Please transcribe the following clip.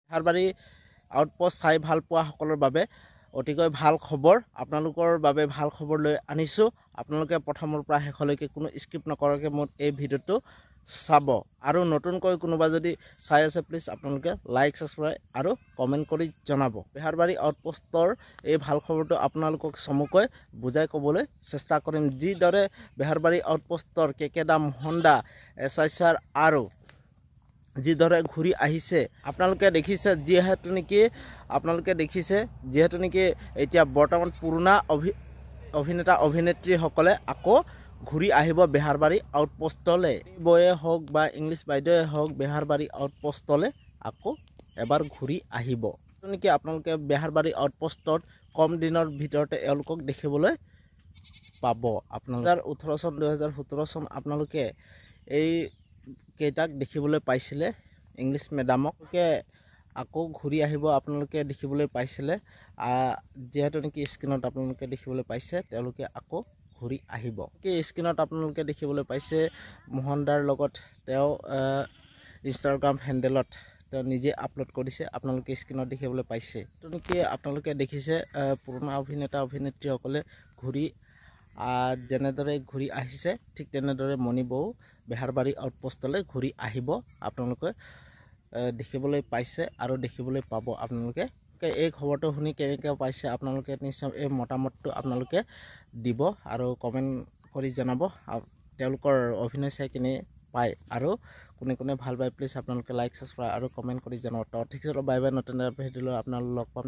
Beharbari outpost চাই ভাল পোৱা সকলৰ বাবে অতিকৈ ভাল খবৰ আপোনালোকৰ বাবে ভাল খবৰ লৈ আনিছোঁ। আপোনালোকে প্ৰথমৰ পৰা শেষলৈকে কোনো স্কিপ নকৰাকৈ মোৰ এই ভিডিঅ'টো চাব আৰু নতুনকৈ কোনোবা যদি চাই আছে প্লিজ আপোনালোকে লাইক ছাবস্ক্ৰাইব আৰু কমেণ্ট কৰি জনাব। বেহাৰবাৰী আউটপোষ্টৰ এই ভাল খবৰটো আপোনালোকক চমুকৈ বুজাই ক'বলৈ চেষ্টা কৰিম। যিদৰে বেহাৰবাৰী আউটপোষ্টৰ কেকেদা মোহনদা SIR আৰু যিদৰে ঘূৰি আহিছে আপোনালোকে দেখিছে, যিহেতু নেকি এতিয়া বৰ্তমান পুৰণা অভিনেতা অভিনেত্ৰীসকলে আকৌ ঘূৰি আহিব বেহাৰবাৰী আউটপোষ্টলৈ। বয়ে হওক বা ইংলিছ বাইদেৱে হওক বেহাৰবাৰী আউটপোষ্টলৈ আকৌ এবাৰ ঘূৰি আহিব। নেকি আপোনালোকে বেহাৰবাৰী আউটপোষ্টত কম দিনৰ ভিতৰতে এওঁলোকক দেখিবলৈ পাব। আপোনালোকে 2018 চন 2017 চন আপোনালোকে এই কেইটাক দেখিবলৈ পাইছিলে ইংলিছ মেডামক আকৌ ঘূৰি আহিব আপোনালোকে দেখিবলৈ পাইছিলে। যিহেতু নেকি স্ক্ৰীনত আপোনালোকে দেখিবলৈ পাইছে তেওঁলোকে আকৌ ঘূৰি আহিব। স্ক্ৰীনত আপোনালোকে দেখিবলৈ পাইছে মোহনদাৰ লগত তেওঁ ইনষ্টাগ্ৰাম হেণ্ডেলত তেওঁ নিজে আপলোড কৰিছে, আপোনালোকে স্ক্ৰীনত দেখিবলৈ পাইছে। নেকি আপোনালোকে দেখিছে পুৰণা অভিনেতা অভিনেত্ৰীসকলে ঘূৰি যেনেদৰে ঘূৰি আহিছে ঠিক তেনেদৰে মণি বৌ বেহাৰবাৰী আউটপোষ্টলৈ ঘূৰি আহিব আপোনালোকে দেখিবলৈ পাইছে আৰু দেখিবলৈ পাব। আপোনালোকে এই খবৰটো শুনি কেনেকৈ পাইছে আপোনালোকে নিশ্চয় এই মতামতটো আপোনালোকে দিব আৰু কমেণ্ট কৰি জনাব তেওঁলোকৰ অভিনয় চাই কেনে পায় আৰু কোনে কোনে ভাল পায় প্লিজ আপোনালোকে লাইক ছাবস্ক্ৰাইব আৰু কমেণ্ট কৰি জনাব। ঠিক আছে, বাই বাই, নতুন এটা ভিডিঅ'লৈ আপোনালোক লগ পাম।